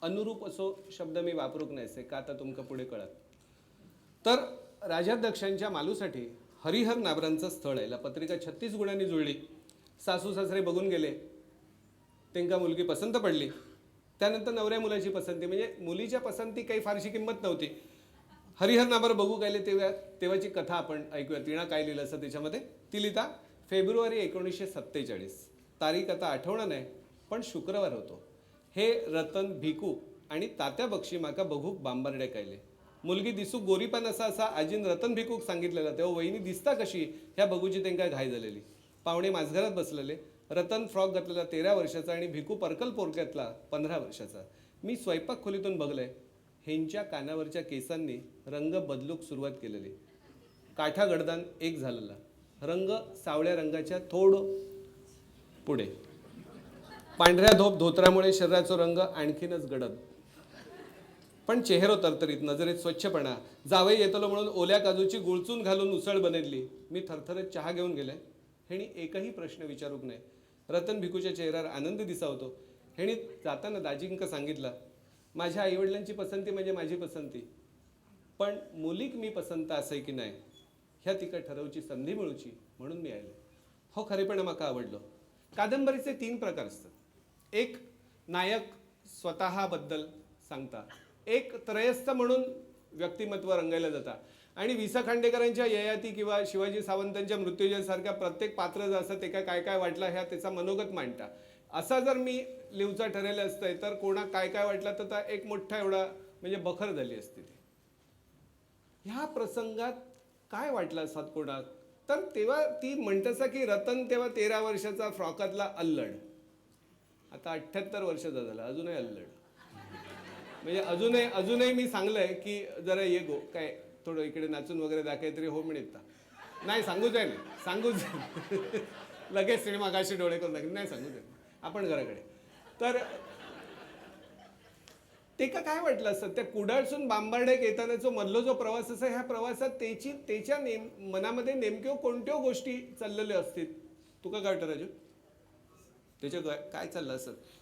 अनुरूप असो शब्द मी वापरूक नाहीसे का आता तुमका पुढे कळत. तर राजाध्यक्षांच्या मालूसाठी हरिहर नाबरांचं स्थळ आहे. पत्रिका 36 गुणांनी जुळली. सासू सासरे बघून गेले, त्यांना मुलगी पसंत पडली. त्यानंतर नवऱ्या मुलाची पसंती, म्हणजे मुलीच्या पसंती काही फारशी किंमत नव्हती. हरिहर नाबर बघू गेले तेव्हाची कथा आपण ऐकूया. तिणा काय लिहिलं असं त्याच्यामध्ये. ती लिहिता फेब्रुवारी 1947. तारीख आता आठवणं नाही, पण शुक्रवार होतो. हे रतन भिकू आणि तात्या बक्षी माका बघूक बांबर्डे कायले. मुलगी दिसूक गोरीपान असा आजीन रतन भिकूक सांगितलेलं. तेव्हा वहिनी दिसता कशी ह्या बघूची त्यांना घाई झालेली. पाहुणे माझघरात बसलेले. रतन फ्रॉक घातलेला 13 वर्षाचा आणि भिकू पर्कल पोरक्यातला 15 वर्षाचा. मी स्वयंपाक खोलीतून बघलंय. ह्यांच्या कानावरच्या केसांनी रंग बदलूक सुरुवात केलेली. काठा गडदान एक झालेला. रंग सावळ्या रंगाच्या थोडं पुढे. पांढऱ्या धोत्रामुळे शरीराचा रंग आणखीनच गडद. पण चेहरो तरतरीत, नजरेत स्वच्छपणा. जावई येतलो म्हणून ओल्या काजूची गुळचून घालून उसळ बनवली. मी थरथरत चहा घेऊन गेले. हेणी एकही प्रश्न विचारूक नाही. रतन भिकूच्या चेहऱ्यावर आनंद दिसा होतो. हेणी जाताना दाजींका सांगितलं, माझ्या आईवडिलांची पसंती म्हणजे माझी पसंती, पण मुलीक मी पसंत असे की नाही ह्या तिका ठरवची संधी मिळूची म्हणून मी आले. हो खरेपण म्हाका आवडलो. कादंबरीचे 3 प्रकार असतात. एक नायक स्वतःबद्दल सांगता, एक त्रयस्थ म्हणून व्यक्तिमत्व रंगायला जाता, आणि वि. स. खांडेकरांच्या ययाती किंवा शिवाजी सावंतांच्या मृत्युंजय सारख्या प्रत्येक पात्र जे असतं ते काय काय वाटलं ह्या त्याचा मनोगत मांडता. असा जर मी लिवचा ठरेलं असतंय तर कोणा काय काय वाटलं तर एक मोठा एवढा म्हणजे बखर झाली असती. ह्या प्रसंगात काय वाटलं असतात कोणाक, तर तेव्हा ती म्हणतसा की रतन तेव्हा 13 वर्षाचा फ्रॉकातला अल्लड, आता 78 वर्षाचा झाला, अजूनही अल्लड. म्हणजे अजूनही मी सांगलंय की जरा ये गो काय थोडं इकडे नाचून वगैरे दाखवाय तरी हो म्हणता नाही, सांगूच आहे ना, सांगूच लगेच सिनेमा गाशी डोळे करून दाखव नाही, सांगूच आहे आपण घराकडे. तर ते का काय वाटलं असतं त्या कुडाळसून बांबर्डेक येताना जो मधलो जो प्रवास असा, ह्या प्रवासात त्याच्या मनामध्ये नेमक्या कोणत्या गोष्टी चाललेल्या असतील तुका काय वाटतं राजू, त्याच्या काय चाललं असत.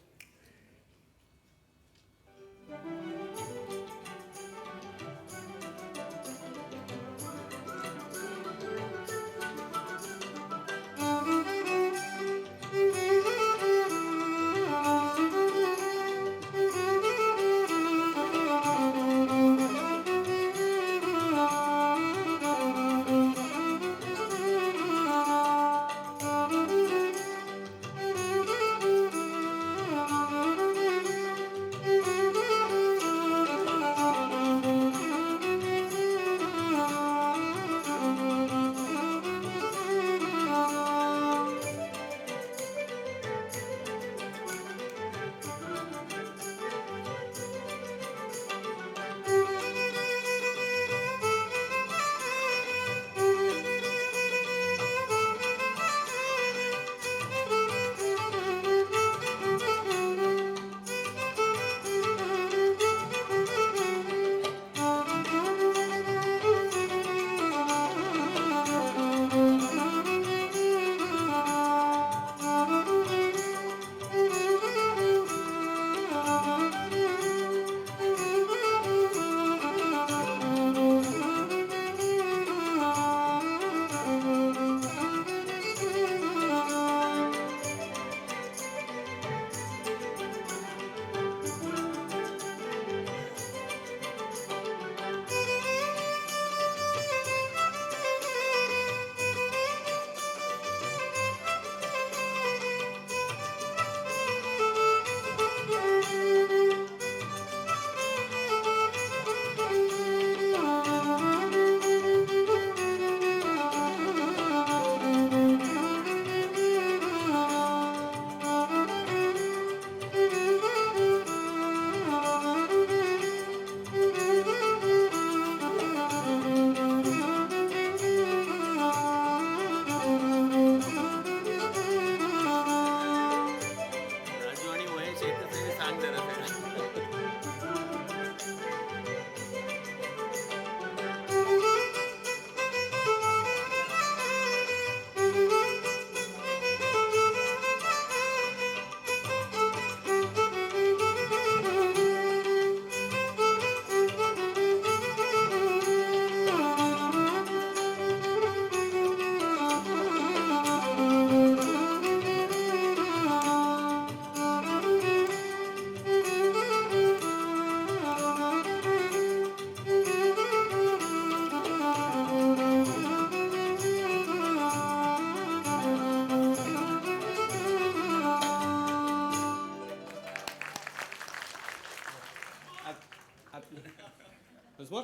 समोर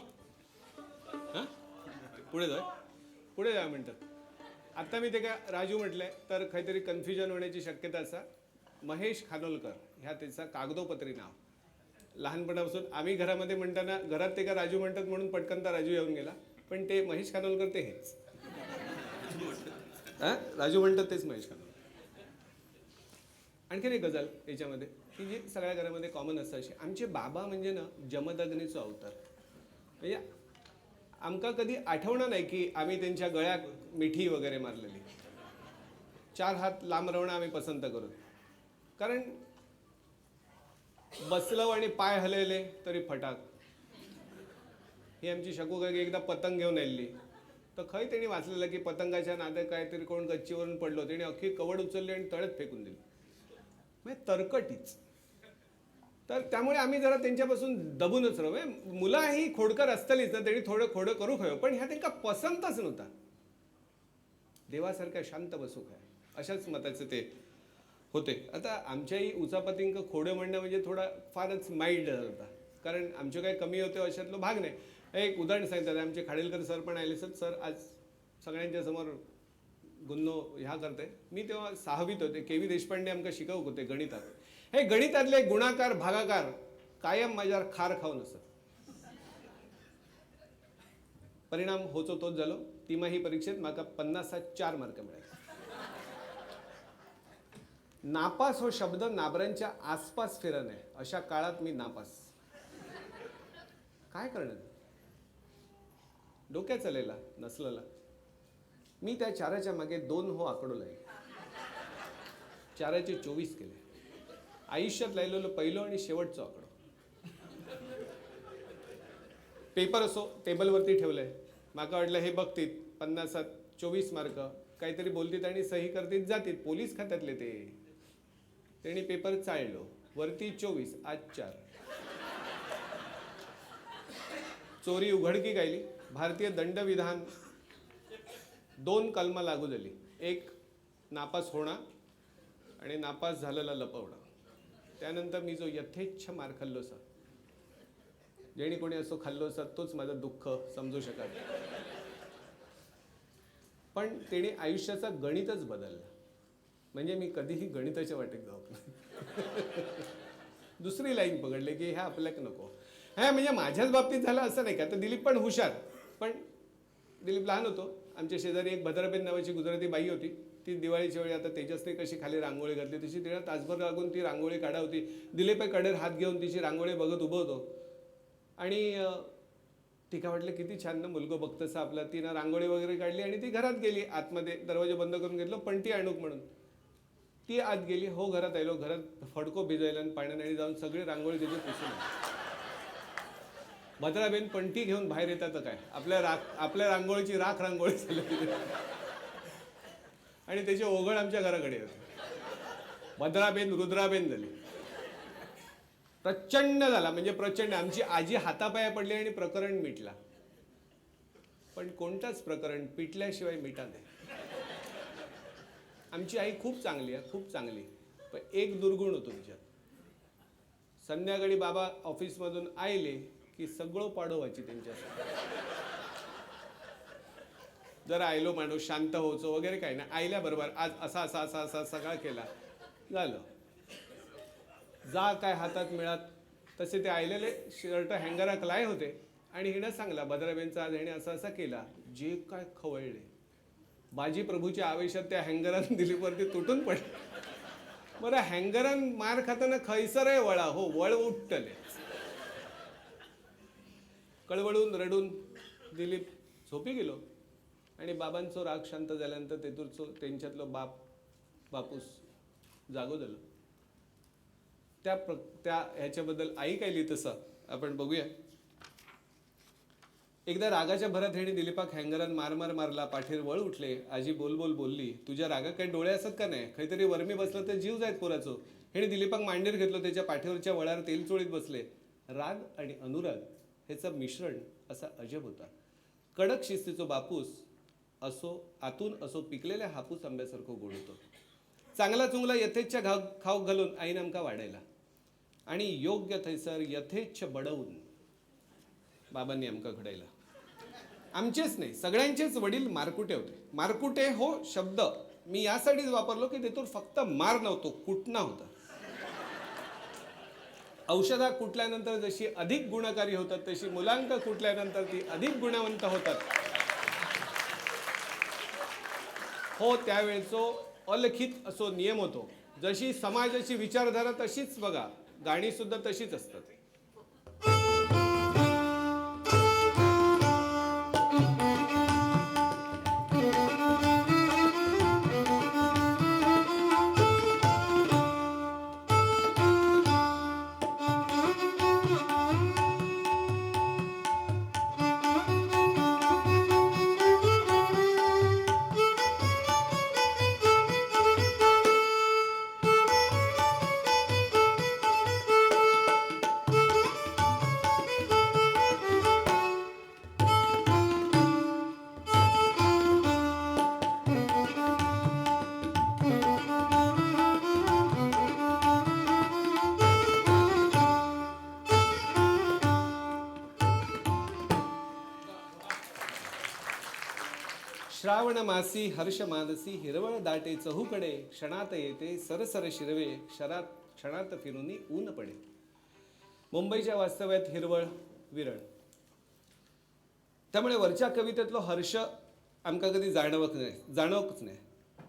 हां पुढे जाय पुढे जा मिनटं. आत्ता मी ते काय राजू म्हटलंय तर काहीतरी कन्फ्युजन होण्याची शक्यता असा. महेश खानोलकर ह्या त्याचा कागदोपत्री नाव. लहानपणापासून आम्ही घरामध्ये म्हणताना घरात ते का राजू म्हणतात म्हणून पटकनता राजू येऊन गेला, पण ते महेश खानोलकर ते हेच. हां राजू म्हणतात तेच महेश खानोलकर. आणखीन एक गजाल याच्यामध्ये की जी सगळ्या घरामध्ये कॉमन असतं अशी, आमचे बाबा म्हणजे ना जमदग्नीचा अवतार. म्हणजे आमका कधी आठवणं नाही की आम्ही त्यांच्या गळ्यात मिठी वगैरे मारलेली. 4 हात लांब राहणं आम्ही पसंत करू, कारण बसलं आणि पाय हलवले तरी फटाक. ही आमची शकू काय की एकदा पतंग घेऊन आलेली तर खय त्यांनी वाचलेलं की पतंगाच्या नादात काहीतरी कोण गच्चीवरून पडलो, त्याने अख्खी कवड उचलली आणि तळ्यात फेकून दिली. म्हणजे तरकटीच. तर त्यामुळे आम्ही जरा त्यांच्यापासून दबूनच राहू. मुलं ही खोडकर असतलीच ना, त्यांनी थोडं खोडं करू खयो, पण ह्या त्यांना पसंतच नव्हता. देवासारखा शांत बसू काय अशाच मताचे ते होते. आता आमच्याही उचापतींक खोडं म्हणणं म्हणजे थोडा फारच माइल्ड होता, कारण आमचे काही कमी होते अशातलो भाग नाही. एक उदाहरण सांगितलं, आमचे खाडेलकर सर पण आले. सर आज सगळ्यांच्या समोर गुन्नो ह्या करते. मी तेव्हा 6वीत होते. के व्ही देशपांडे आमका शिकवत होते गणितात. हे गणितातले गुणाकार भागाकार कायम माझ्यावर खार खाऊन असत. परिणाम होचो तोच झालो. तिमाही परीक्षेत माका 50-4 मार्क मिळाले. नापास हो शब्द नाबरांच्या आसपास फिरत आहे. अशा काळात मी नापास. काय करणार, डोक्यात चालेला नसलेला. मी त्या 4च्या मागे 2 हो आकडो लागले. 4चे 24 केले. आयुष्यात लायलेलो पहिलं आणि शेवटचं आकडो. पेपर असो टेबलवरती ठेवलंय. माका वाटलं हे बघतीत 50 24 मार्क काहीतरी बोलतीत आणि सही करतीत जातीत. पोलीस खात्यातले ते त्यांनी पेपर चाळलो. वरती 24 आज 4. चोरी उघडकी गायली. भारतीय दंडविधान 2 कलम लागू झाली. एक नापास होणं आणि नापास झालेला लपवणं. त्यानंतर मी जो यथेच्छ मार खाल्लो सर, जेणे कोणी असो खाल्लो सर, तोच माझं दुःख समजू शकाल. पण त्याने आयुष्याचा गणितच बदलला. म्हणजे मी कधीही गणिताच्या वाटेत जात नाही. दुसरी लाईन पकडले की ह्या आपल्याक नको. हा म्हणजे माझ्याच बाबतीत झालं असं नाही का. तर दिलीप पण हुशार, पण दिलीप लहान होतो. आमच्या शेजारी एक भद्राबेन नावाची गुजराती बाई होती. ती दिवाळीच्या वेळी आता तेजसने कशी खाली रांगोळी घातली तशी तिला तासभर लागून ती रांगोळी काढा होती. दिलीप कडेर हात घेऊन तिची रांगोळी बघत उभं होतो. आणि ती काय वाटलं किती छान ना मुलगं बघतसं आपला. तिनं रांगोळी वगैरे काढली आणि ती घरात गेली. आतमध्ये दरवाजा बंद करून घेतलं. पणटी आणूक म्हणून ती आत गेली. हो घरात आलो. घरात फडको भिजवला आणि पाण्याने जाऊन सगळी रांगोळी तिथे पुसून. भद्राबेन पणटी घेऊन बाहेर येतात काय, आपल्या रांगोळीची राख रांगोळी झाली आणि त्याची ओघळ आमच्या घराकडे येते. भद्राबेन रुद्राबेन झाली. प्रचंड झाला म्हणजे प्रचंड. आमची आजी हातापाया पडली आणि प्रकरण मिटला. पण कोणताच प्रकरण पिटल्याशिवाय मिटा नाही. आमची आई खूप चांगली आहे, खूप चांगली. पण एक दुर्गुण होतो तिच्यात. संध्याकाळी बाबा ऑफिसमधून आले की सगळं पाडो व्हायची त्यांच्यासाठी. जर आयलो माणूस शांत व्हायचो वगैरे काही नाही. आयल्याबरोबर आज असा असा असा असा सगळा केला झालं. जा काय हातात मिळत तसे ते आयलेले शर्ट हँगराक लाय होते. आणि हिनं सांगला भद्राबेनचा आज हिने असा असा केला. जे काय खवळले. बाजी प्रभूच्या आवेशात त्या हँगरान दिलीपवरती तुटून पडले. बरं हँगरान मार खाताना खैसर आहे वळा. हो वळ उठले. कळवळून रडून दिलीप झोपी गेलो. आणि बाबांचो राग शांत झाल्यानंतर तेथूरचो त्यांच्यातलो बापूस जागो झालो. त्या ह्याच्याबद्दल आई काय लिहित तसं आपण बघूया. एकदा रागाच्या भरात हेने दिलीपाक हँगरान मार मारला. पाठीर वळ उठले. आजी बोल बोलली. तुझ्या रागा काही डोळे असत का नाही. काहीतरी वर्मी बसलं तर जीव जायत पोराचो. हेने दिलीपाक मांडीर घेतलो. त्याच्या पाठीवरच्या वळावर तेल चोळीत बसले. राग आणि अनुराग ह्याचं मिश्रण असा अजब होता. कडक शिस्तीचो बापूस असो आतून असो पिकलेल्या हापूस आंब्यासारखं गोड होतो. चांगला चुंगला यथेच्छ खाऊ घालून आईने आमका वाढायला आणि योग्य थैसर यथेच्छ बडवून बाबांनी आमका घडयला. आमचेच नाही, सगळ्यांचेच वडील मारकुटे होते. मारकुटे हो शब्द मी यासाठीच वापरलो की तेथून फक्त मार नव्हतो, कुटणा होता. औषधा कुटल्यानंतर जशी अधिक गुणकारी होतात तशी मुलांक कुटल्यानंतर ती अधिक गुणवंत होतात. हो त्यावेळचो अलिखित असो नियम होतो. जशी समाजाची विचारधारा तशीच बघा, गाणी सुद्धा तशीच असतात. श्रावण मासी हर्ष मानसी हिरवळ दाटे चहूकडे क्षणात येते सरसर शिरवे क्षणात क्षणात फिरूनी ऊन पडे. मुंबईच्या वास्तव्यात हिरवळ विरळ. त्यामुळे वरच्या कवितेतलो हर्ष आमका कधी जाणवकच नाही.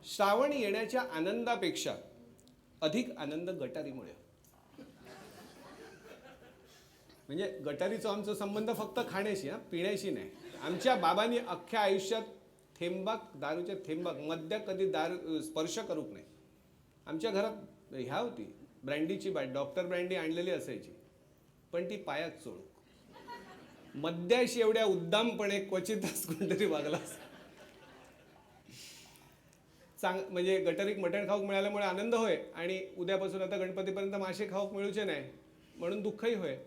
श्रावण येण्याच्या आनंदापेक्षा अधिक आनंद गटारीमुळे. म्हणजे गटारीचा आमचा संबंध फक्त खाण्याशी पिण्याशी नाही. आमच्या बाबांनी अख्ख्या आयुष्यात थेंबाक दारूच्या थेंबाक मद्य कधी दारू स्पर्श करूक नाही. आमच्या घरात ह्या होती ब्रँडीची बाट, डॉक्टर ब्रँडी आणलेली असायची, पण ती पायात चोळूक. मद्याशी एवढ्या उद्दामपणे क्वचितच कोणतरी वागला. म्हणजे गटारीक मटण खाऊक मिळाल्यामुळे आनंद होय, आणि उद्यापासून आता गणपतीपर्यंत मासे खाऊक मिळूचे नाही म्हणून दुःखही होय.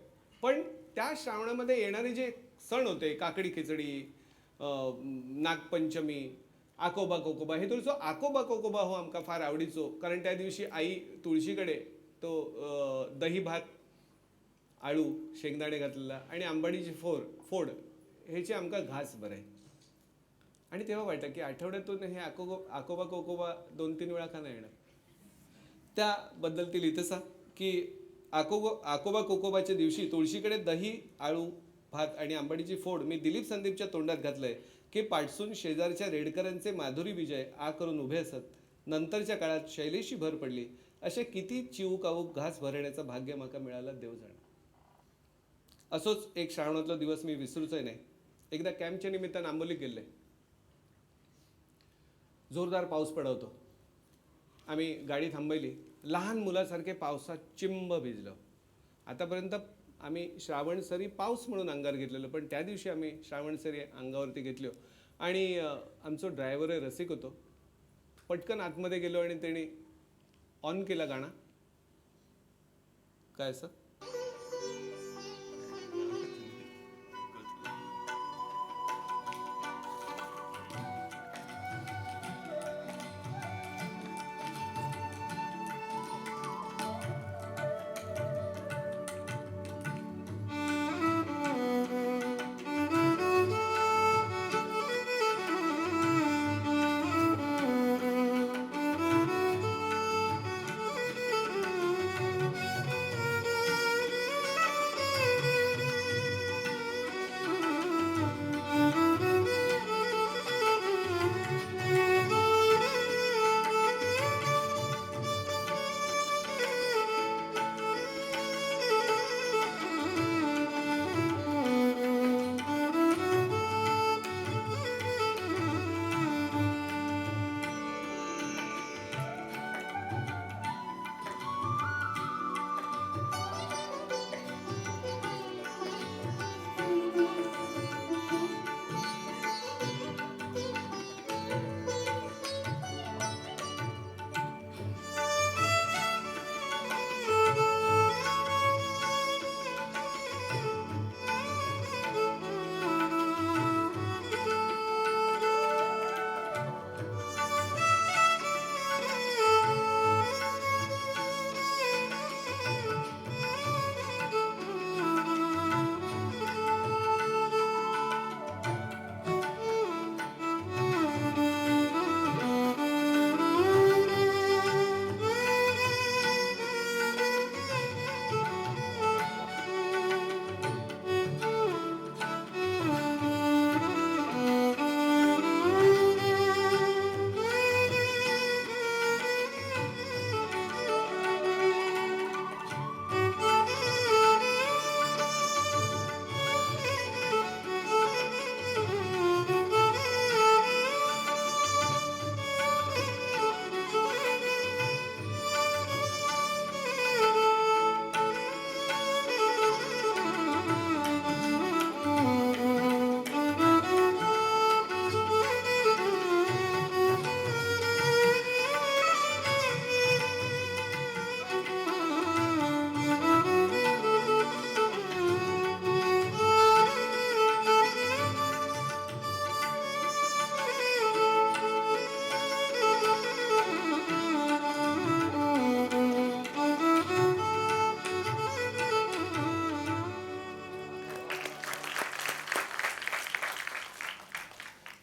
पण त्या श्रावणामध्ये येणारे जे सण होते, काकडी खिचडी, नागपंचमी, आकोबा कोकोबा, हे तुळचो आकोबा कोकोबा हो आमका फार आवडीचो. कारण त्या दिवशी आई तुळशीकडे तो दही भात, आळू, शेंगदाणे घातलेला आणि आंबाडीची फोड ह्याची आमका घास बरं आहे. आणि तेव्हा वाटतं की आठवड्यातून हे आकोबा कोकोबा 2-3 वेळा का नाही येणार. त्याबद्दल ती लिहितसा की आकोबा कोकोबाच्या दिवशी तुळशीकडे दही, आळू, भात आणि आंबाडीची फोड मी दिलीप संदीपच्या तोंडात घातलंय की पाठसून शेजारच्या रेडकरांचे माधुरी विजय आ करून उभे असत. नंतरच्या काळात शैलेशी भर पडली. असे किती चिवूक आवूक घास भरण्याचं भाग्य माका मिळाला देव जाणे. असोच एक श्रावणातला दिवस मी विसरूचय नाही. एकदा कॅम्पच्या निमित्तानं आंबोलीत गेले. जोरदार पाऊस पडवतो. आम्ही गाडी थांबवली. लहान मुलासारखे पावसात चिंब भिजलो. आतापर्यंत आम्ही श्रावणसरी पाऊस म्हणून अंगावर घेतलेलं, पण त्या दिवशी आम्ही श्रावणसरी अंगावरती घेतलो. आणि आमचा ड्रायव्हर रसिक होतो. पटकन आतमध्ये गेलो आणि त्यांनी ऑन केला गाणं. काय असं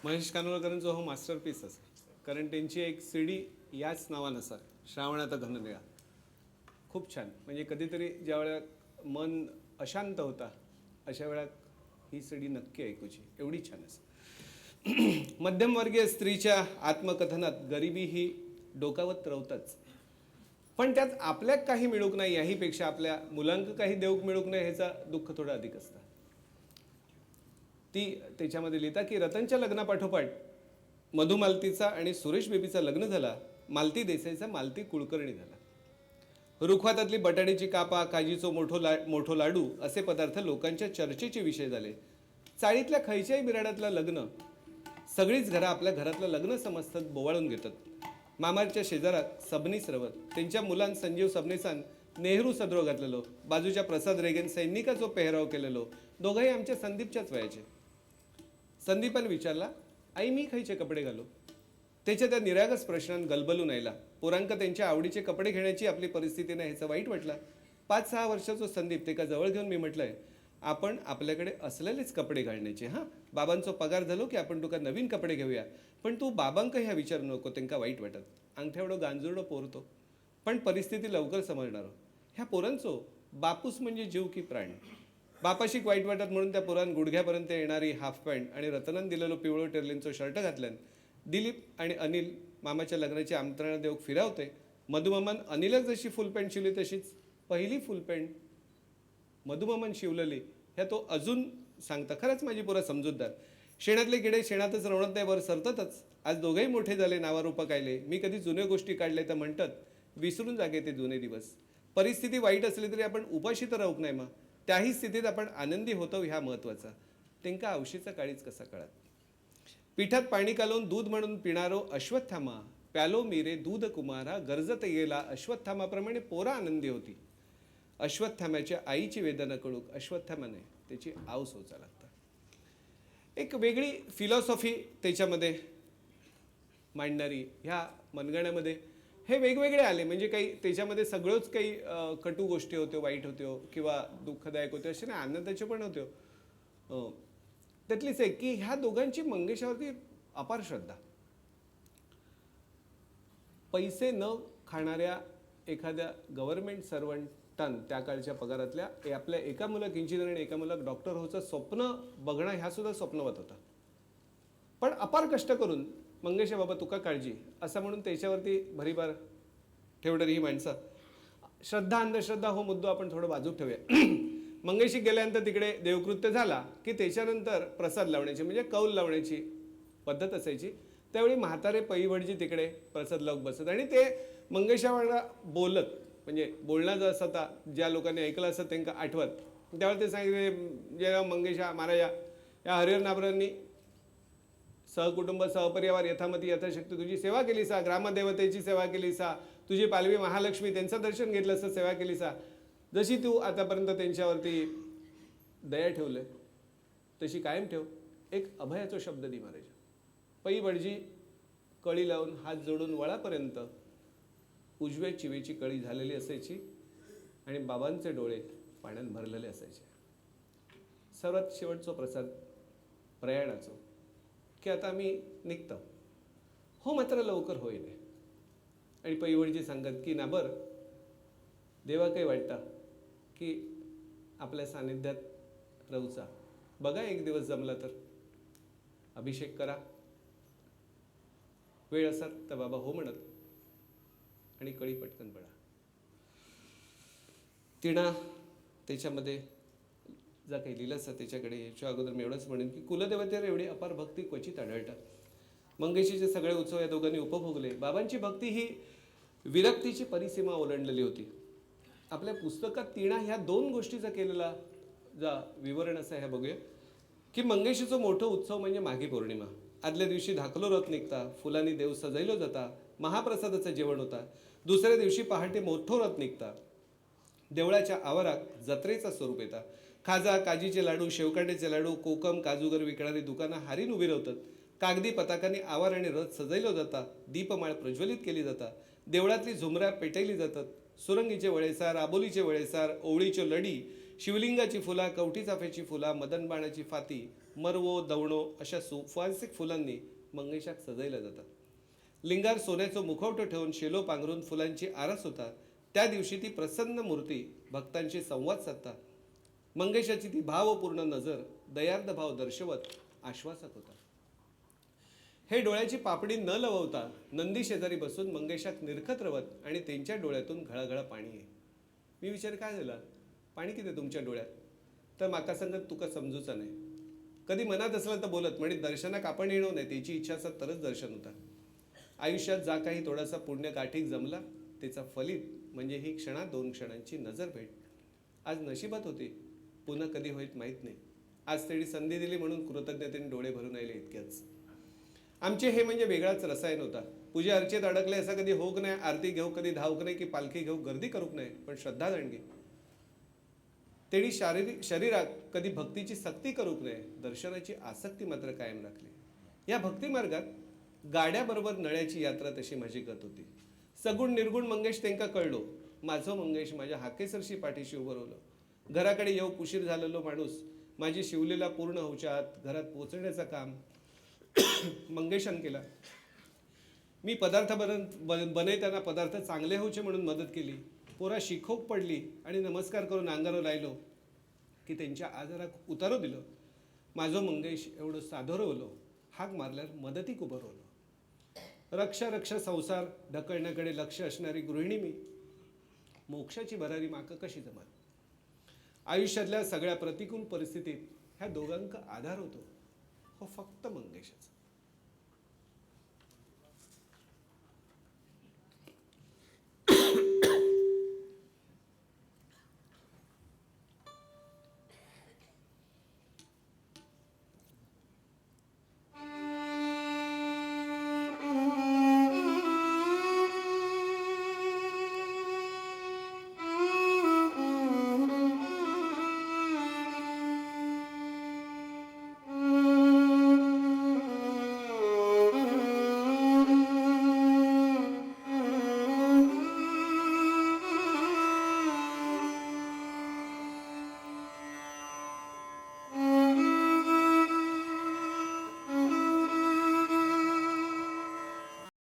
महेश कानोलकरांचा हो मास्टरपीस असेल, कारण त्यांची एक सीडी याच नावानुसार श्रावणात घननिळा खूप छान. म्हणजे कधीतरी ज्या वेळा मन अशांत होता अशा वेळा ही सीडी नक्की ऐकूची, एवढी छान असेल. मध्यमवर्गीय स्त्रीच्या आत्मकथनात गरिबी ही डोकावत रवताच, पण त्यात आपल्याक काही मिळूक नाही याहीपेक्षा आपल्या मुलांक काही देऊक मिळूक नाही ह्याचा दुःख थोडं अधिक असतं. ती त्याच्यामध्ये लिहिता की रतनच्या लग्नापाठोपाठ मधुमालतीचा आणि सुरेश बेबीचा लग्न झाला. मालती देसाईचा मालती कुलकर्णी झाला. रुखवातातली बटाट्याची कापा, काजीचो मोठो लाडू असे पदार्थ लोकांच्या चर्चेचे विषय झाले. चाळीतल्या खैच्याही बिराडातलं लग्न सगळीच घरं आपल्या घरातलं लग्न समजतात, बोवाळून घेतात. मामाच्या शेजारात सबनीस रवत, त्यांच्या मुलां संजीव सबनीसान नेहरू सदरो घातलेलो, बाजूच्या प्रसाद रेगेन सैनिकाचो पेहराव केलेलो. दोघंही आमच्या संदीपच्याच वयाचे. संदीपान विचारला, आई मी खैचे कपडे घालू? त्याच्या त्या निरागस प्रश्नात गलबलून यायला. पोरांक त्यांच्या आवडीचे कपडे घेण्याची आपली परिस्थिती नाही ह्याचं वाईट वाटला. 5-6 वर्षाचा संदीप ते का जवळ घेऊन मी म्हटलंय, आपण आपल्याकडे असलेलेच कपडे घालण्याचे. हां, बाबांचो पगार झालो की आपण तुका नवीन कपडे घेऊया, पण तू बाबांक ह्या विचारू नको, त्यांना वाईट वाटत. अंगठ्यावडो गांजुर्डो पोरतो, पण परिस्थिती लवकर समजणारो. ह्या पोरांचो बापूस म्हणजे जीव की प्राण. बापाशीक वाईट वाटत म्हणून त्या पोरान गुडघ्यापर्यंत येणारी हाफ पॅन्ट आणि रतनान दिलेलो पिवळो टेर्लिनचो शर्ट घातल्यान. दिलीप आणि अनिल मामाच्या लग्नाची आमंत्रण देऊक फिरावते. मधुमामान अनिलच जशी फुल पॅन्ट शिवली तशीच पहिली फुल पॅन्ट मधुमामान शिवलेली ह्या तो अजून सांगता. खरंच माझी पोरं समजूतदार. शेणातले किडे शेणातच रवणत नाही, वर सरतातच. आज दोघेही मोठे झाले, नावारूपा कायले. मी कधी जुन्या गोष्टी काढले तर म्हणतात विसरून जागे ते जुने दिवस. परिस्थिती वाईट असली तरी आपण उपाशी तर राहूक नाही. मग त्याही स्थितीत आपण आनंदी होतो ह्या महत्वाचा. त्यांका आवशीचा काळीच कसा कळत. पिठात पाणी कालवून दूध म्हणून पिणारो अश्वत्थामा, प्यालो मीरे दूध कुमारा, गरजत गेला अश्वत्थामाप्रमाणे पोरा आनंदी होती. अश्वत्थाम्याच्या आईची वेदना कळूक अश्वत्थामाने त्याची आव सोचा लागतात. एक वेगळी फिलॉसॉफी त्याच्यामध्ये मांडणारी ह्या मनगण्यामध्ये हे वेगवेगळे आले. म्हणजे काही त्याच्यामध्ये सगळंच काही कटू गोष्टी होत्या, वाईट होत्यो किंवा दुःखदायक होत्यो असे नाही, आनंदाचे पण होत्यो. त्यातलीच एक की ह्या दोघांची मंगेशावरती अपार श्रद्धा. पैसे न खाणाऱ्या एखाद्या गव्हर्नमेंट सर्वंटान त्या काळच्या पगारातल्या आपल्या एका मुलाक इंजिनियर आणि एका मुलाक डॉक्टर व्हायचं स्वप्न बघणं ह्या सुद्धा स्वप्नवत होता. पण अपार कष्ट करून मंगेशा बाबा तुका काळजी असं म्हणून त्याच्यावरती भरीभार ठेवणारी ही माणसं. श्रद्धा अंधश्रद्धा हो मुद्दो आपण थोडं बाजूक ठेवूया. मंगेशी गेल्यानंतर तिकडे देवकृत्य झाला की त्याच्यानंतर प्रसाद लावण्याची म्हणजे कौल लावण्याची पद्धत असायची. त्यावेळी म्हातारे पैभटजी तिकडे प्रसाद लावूक बसत आणि ते मंगेशावाला बोलत, म्हणजे बोलणं जर असं आता ज्या लोकांनी ऐकलं असं त्यांना आठवत. त्यावेळी ते सांगितले, जेव्हा मंगेशा महाराजा या हरिहर नाबरांनी सहकुटुंब सहपरिवार यथामती यथाशक्ती तुझी सेवा केली सा, ग्रामदेवतेची सेवा केली सा, तुझी पालवी महालक्ष्मी त्यांचं दर्शन घेतलं असं सेवा केली सा. जशी तू आतापर्यंत त्यांच्यावरती दया ठेवले तशी कायम ठेव. एक अभयाचा शब्द दे महाराज. पै भटजी कळी लावून हात जोडून वळापर्यंत उजव्या चिवेची कळी झालेली असायची आणि बाबांचे डोळे पाण्यात भरलेले असायचे. सर्वात शेवटचा प्रसाद प्रयाणाचो की आता आम्ही निघतो हो, मात्र लवकर होईल. आणि पैवडजी सांगत की नाबर देवा काही वाटतं की आपल्या सानिध्यात राहूचा. बघा एक दिवस जमला तर अभिषेक करा, वेळ असत तर बाबा हो म्हणत आणि कळी पटकन पडा. तिणा त्याच्यामध्ये जा काही लिहिलं असतं त्याच्याकडे याच्या अगोदर मी एवढंच म्हणेन की कुलदेवतेवर एवढी अपार भक्ती क्वचित आढळतात. मंगेशीचे सगळे उत्सव या दोघांनी उपभोगले. बाबांची भक्ती ही विरक्तीची परिसीमा ओलांडलेली होती. आपल्या पुस्तकात तिणा ह्या 2 गोष्टीचा केलेला जा विवरण असं ह्या बघूया की मंगेशीचा मोठा उत्सव म्हणजे माघी पौर्णिमा. आदल्या दिवशी धाकलो रथ निघता, फुलांनी देव सजैलो जाता, महाप्रसादाचं जेवण होता. दुसऱ्या दिवशी पहाटे मोठो रथ निघता, देवळाच्या आवारात जत्रेचा स्वरूप येता. खाजा, काजीचे लाडू, शेवकांड्याचे लाडू, कोकम, काजूगर विकणारी दुकानं हारीन उभी राहतात. कागदी पताकांनी आवार आणि रथ सजैलो जाता. दीपमाळ प्रज्वलित केली जाता. देवळातली झुमऱ्या पेटवली जातात. सुरंगीचे वळेसार, आबोलीचे वळेसार, ओवळीचे लढी, शिवलिंगाची फुला, कवठी चाफ्याची फुला, मदनबाणाची फाती, मरवो, दवणो अशा सुवासिक फुलांनी मंगेशाक सजवलं जातं. लिंगार सोन्याचं मुखवटं ठेवून शेलो पांघरून फुलांची आरास होता. त्या दिवशी ती प्रसन्न मूर्ती भक्तांशी संवाद साधतात. मंगेशाची ती भावपूर्ण नजर दयार्द भाव दर्शवत आश्वासक होता. हे डोळ्याची पापडी न लवता नंदी शेजारी बसून मंगेशाक निरखत रवत आणि त्यांच्या डोळ्यातून घळाघळा पाणी आहे. मी विचार काय झाला, पाणी किती तुमच्या डोळ्यात? तर माका सांगत तुका समजूचा नाही. कधी मनात असलं तर बोलत म्हणजे दर्शनाक आपण येणं नाही, त्याची इच्छा असत तरच दर्शन होतं. आयुष्यात जा काही थोडासा पुण्य गाठीक जमला त्याचा फलित म्हणजे ही क्षणा 2 क्षणांची नजर भेट. आज नशिबात होती, पुन्हा कधी होईत माहीत नाही. आज तेडी संधी दिली म्हणून कृतज्ञतेने डोळे भरून आले इतक्याच. आमचे हे म्हणजे वेगळाच रसायन होता. पूजा अर्चेत अडकले असं कधी होक नाही. आरती घेऊ कधी धावक नाही की पालखी घेऊ गर्दी करूक नाही, पण श्रद्धा दांडगी तेडी शरीरात कधी भक्तीची सक्ती करूक नाही, दर्शनाची आसक्ती मात्र कायम राखली. या भक्ती मार्गात गाड्याबरोबर नळ्याची यात्रा तशी माझी गत होती. सगुण निर्गुण मंगेश त्यांका कळलो. माझं मंगेश माझ्या हाकेसरशी पाठीशी उभं राहिलं. घराकडे येऊ उशीर झालेलो माणूस माझी शिवलीला पूर्ण होऊच्या आत घरात पोचण्याचं काम मंगेशान केला. मी पदार्थ बनवताना पदार्थ चांगले होचे म्हणून मदत केली. पोरा शिखोक पडली आणि नमस्कार करून अंगावर राहिलो की त्यांच्या आजारात उतारो दिलो. माझं मंगेश एवढं साधोरं होलो. हाक मारल्यावर मदतीक उभं राहिलो. रक्षा रक्षा संसार ढकलण्याकडे लक्ष असणारी गृहिणी मी. मोक्षाची भरारी माका कशी जमत? आयुष्यातल्या सगळ्या प्रतिकूल परिस्थितीत ह्या दोघांका आधार होतो, हो फक्त मंगेशाचा.